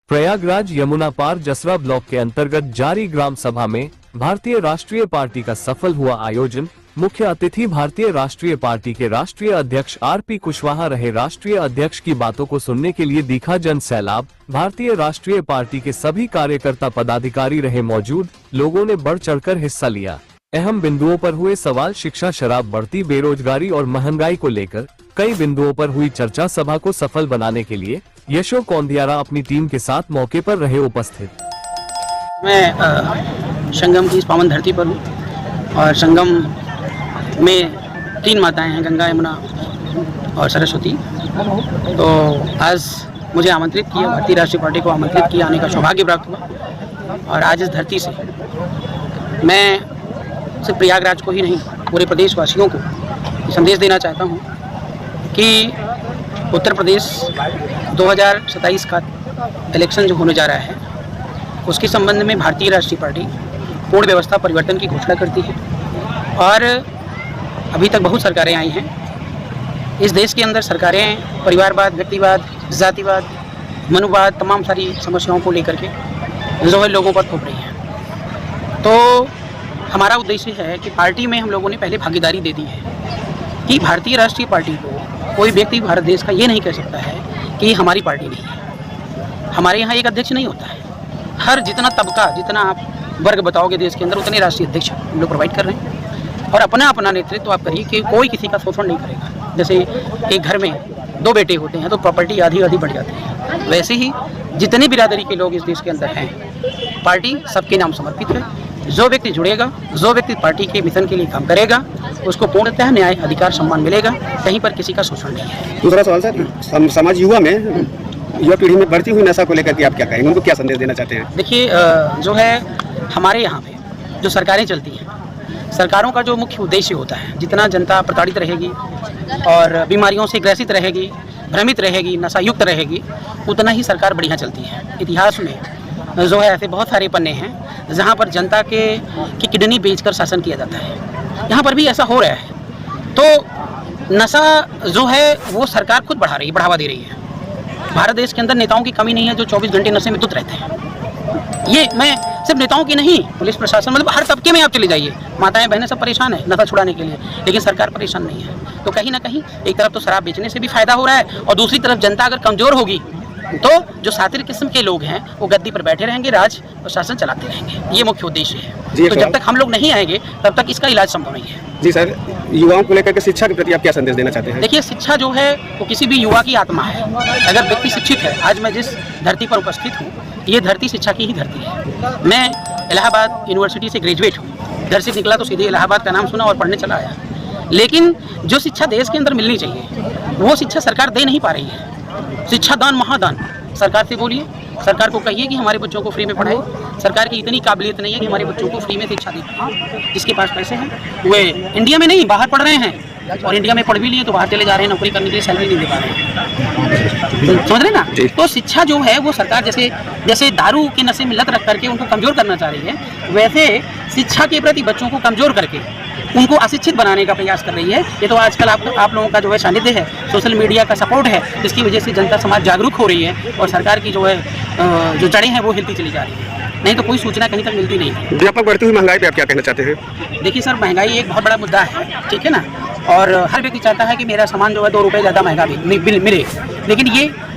प्रयागराज यमुना पार जसरा block के अंतर्गत जारी ग्राम सभा में भारतीय राष्ट्रीय पार्टी का सफल हुआ आयोजन। मुख्य अतिथि भारतीय राष्ट्रीय पार्टी के राष्ट्रीय अध्यक्ष आरपी कुशवाहा रहे। राष्ट्रीय अध्यक्ष की बातों को सुनने के लिए दिखा जन सैलाब। भारतीय राष्ट्रीय पार्टी के सभी कार्यकर्ता पदाधिकारी रहे मौजूद। लोगों ने बढ़ चढ़कर हिस्सा लिया। अहम बिंदुओं पर हुए सवाल शिक्षा, शराब, बढ़ती बेरोजगारी और महंगाई को लेकर कई बिंदुओं पर हुई चर्चा। सभा को सफल बनाने के लिए यशो कौंदियारा अपनी टीम के साथ मौके पर रहे उपस्थित। मैं संगम की इस पावन धरती पर हूँ और संगम में 3 माताएं हैं, गंगा, यमुना और सरस्वती। तो आज मुझे आमंत्रित किया, भारतीय राष्ट्रीय पार्टी को आमंत्रित किया, आने का सौभाग्य प्राप्त हुआ। और आज इस धरती से मैं सिर्फ प्रयागराज को ही नहीं, पूरे प्रदेशवासियों को संदेश देना चाहता हूँ कि उत्तर प्रदेश 2027 का इलेक्शन जो होने जा रहा है, उसके संबंध में भारतीय राष्ट्रीय पार्टी पूर्ण व्यवस्था परिवर्तन की घोषणा करती है। और अभी तक बहुत सरकारें आई हैं। इस देश के अंदर सरकारें परिवारवाद, व्यक्तिवाद, जातिवाद, मनुवाद, तमाम सारी समस्याओं को लेकर के जो है लोगों पर थोप रही हैं। तो हमारा उद्देश्य है कि पार्टी में हम लोगों ने पहले भागीदारी दे दी है कि भारतीय राष्ट्रीय पार्टी को कोई व्यक्ति भारत देश का ये नहीं कह सकता है कि हमारी पार्टी नहीं है। हमारे यहाँ एक अध्यक्ष नहीं होता है। हर जितना तबका, जितना आप वर्ग बताओगे देश के अंदर, उतने राष्ट्रीय अध्यक्ष हम लोग प्रोवाइड कर रहे हैं। और अपना अपना नेतृत्व तो आप करिए कि कोई किसी का शोषण नहीं करेगा। जैसे एक घर में 2 बेटे होते हैं तो प्रॉपर्टी आधी आधी बढ़ जाती है, वैसे ही जितनी बिरादरी के लोग इस देश के अंदर हैं, पार्टी सबके नाम समर्पित है। जो व्यक्ति जुड़ेगा, जो व्यक्ति पार्टी के मिशन के लिए काम करेगा, उसको पूर्णतः न्याय, अधिकार, सम्मान मिलेगा। कहीं पर किसी का शोषण नहीं है। दूसरा सवाल सर, समाज युवा पीढ़ी में बढ़ती हुई नशा को लेकर के आप क्या कहेंगे, उनको क्या संदेश देना चाहते हैं? देखिए, जो है हमारे यहाँ पे जो सरकारें चलती हैं, सरकारों का जो मुख्य उद्देश्य होता है, जितना जनता प्रताड़ित रहेगी और बीमारियों से ग्रसित रहेगी, भ्रमित रहेगी, नशायुक्त रहेगी, उतना ही सरकार बढ़िया चलती है। इतिहास में जो है ऐसे बहुत सारे पन्ने हैं जहाँ पर जनता की किडनी बेचकर शासन किया जाता है। यहाँ पर भी ऐसा हो रहा है। तो नशा जो है वो सरकार खुद बढ़ावा दे रही है। भारत देश के अंदर नेताओं की कमी नहीं है जो 24 घंटे नशे में धुत रहते हैं। ये मैं सिर्फ नेताओं की नहीं, पुलिस प्रशासन, मतलब हर तबके में आप चले जाइए, माताएं बहनें सब परेशान है नशा छुड़ाने के लिए, लेकिन सरकार परेशान नहीं है। तो कहीं ना कहीं एक तरफ तो शराब बेचने से भी फायदा हो रहा है और दूसरी तरफ जनता अगर कमजोर होगी तो जो सातिर किस्म के लोग हैं वो गद्दी पर बैठे रहेंगे, राज और शासन चलाते रहेंगे। ये मुख्य उद्देश्य है। तो जब तक हम लोग नहीं आएंगे तब तक इसका इलाज संभव नहीं है। जी सर, युवाओं को लेकर के शिक्षा के प्रति आप क्या संदेश देना चाहते हैं? देखिए, शिक्षा जो है वो किसी भी युवा की आत्मा है। अगर व्यक्ति शिक्षित है, आज मैं जिस धरती पर उपस्थित हूँ, ये धरती शिक्षा की ही धरती है। मैं इलाहाबाद यूनिवर्सिटी से ग्रेजुएट हूँ। घर से निकला तो सीधे इलाहाबाद का नाम सुना और पढ़ने चला आया। लेकिन जो शिक्षा देश के अंदर मिलनी चाहिए वो शिक्षा सरकार दे नहीं पा रही है। शिक्षा दान महादान। सरकार से बोलिए, सरकार को कहिए कि हमारे बच्चों को फ्री में पढ़ाए। सरकार की इतनी काबिलियत नहीं है कि हमारे बच्चों को फ्री में शिक्षा दे। जिसके पास पैसे हैं वे इंडिया में नहीं, बाहर पढ़ रहे हैं, और इंडिया में पढ़ भी लिए तो बाहर चले जा रहे हैं नौकरी करने के लिए, सैलरी नहीं दे पा रहे हैं। समझ रहे ना? तो शिक्षा जो है वो सरकार जैसे दारू के नशे में लत रख करके उनको कमजोर करना चाह रही है, वैसे शिक्षा के प्रति बच्चों को कमजोर करके उनको अशिक्षित बनाने का प्रयास कर रही है। ये तो आजकल आप लोगों का जो है सानिध्य है, सोशल मीडिया का सपोर्ट है, जिसकी वजह से जनता समाज जागरूक हो रही है और सरकार की जो है जो जड़ें हैं वो हिलती चली जा रही है। नहीं तो कोई सूचना कहीं तक मिलती नहीं है। व्यापक बढ़ती हुई महंगाई पे आप क्या कहना चाहते हैं? देखिए सर, महंगाई एक बहुत बड़ा मुद्दा है, ठीक है ना, और हर व्यक्ति चाहता है कि मेरा सामान जो है 2 रुपये ज़्यादा महंगा मिले, लेकिन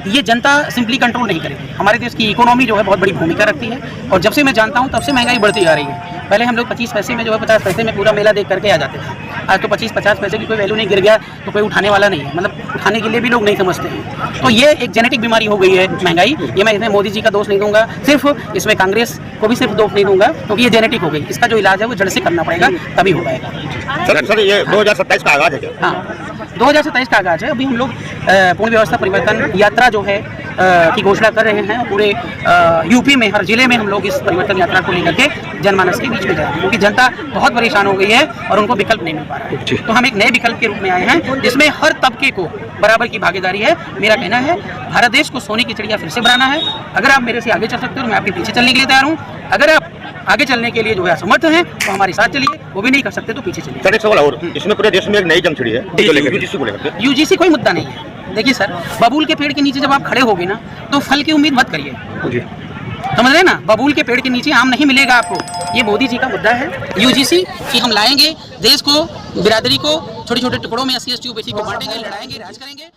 ये जनता सिंपली कंट्रोल नहीं करेगी। हमारे देश की इकोनॉमी जो है बहुत बड़ी भूमिका रखती है और जब से मैं जानता हूँ तब से महंगाई बढ़ती आ रही है। पहले हम लोग 25 पैसे में जो है 50 पैसे में पूरा मेला देख करके आ जाते थे। आज तो 25-50 पैसे की कोई वैल्यू नहीं, गिर गया तो कोई उठाने वाला नहीं है, मतलब उठाने के लिए भी लोग नहीं समझते हैं। तो ये एक जेनेटिक बीमारी हो गई है महंगाई। ये मैं इसमें मोदी जी का दोष नहीं दूंगा, सिर्फ इसमें कांग्रेस को भी सिर्फ दोष नहीं दूंगा, क्योंकि ये जेनेटिक हो गई। इसका जो इलाज है वो जड़ से करना पड़ेगा, तभी हो पाएगा। सर ये 2027 का आगाज है क्या? हाँ, 2027 का आगाज है। अभी हम लोग पूर्ण व्यवस्था परिवर्तन यात्रा जो है की घोषणा कर रहे हैं। पूरे यूपी में हर जिले में हम लोग इस परिवर्तन यात्रा को लेकर के जनमानस के बीच में जाएंगे, क्योंकि जनता बहुत परेशान हो गई है और उनको विकल्प नहीं मिल पा रहा है। तो हम एक नए विकल्प के रूप में आए हैं जिसमें हर तबके को बराबर की भागीदारी है। मेरा कहना है भारत देश को सोने की चिड़िया फिर से बनाना है। अगर आप मेरे से आगे चल सकते हो तो मैं आपके पीछे चलने के लिए तैयार हूँ। अगर आप आगे चलने के लिए जो है असमर्थ हैं तो हमारे साथ चलिए, वो भी नहीं कर सकते तो पीछे चलिए। सर एक सवाल और, इसमें पूरे देश में एक नई जंग छिड़ी है, यूजीसी को लेकर। यूजीसी कोई मुद्दा नहीं है। देखिए सर, बबूल के पेड़ के नीचे जब आप खड़े होगे ना तो फल की उम्मीद मत करिए, जी समझ रहे ना। बबूल के पेड़ के नीचे आम नहीं मिलेगा आपको। ये मोदी जी का मुद्दा है यूजीसी कि हम लाएंगे, देश को, बिरादरी को छोटे छोटे टुकड़ों में SC ST OBC को बांटेंगे, लड़ाएंगे, राज करेंगे।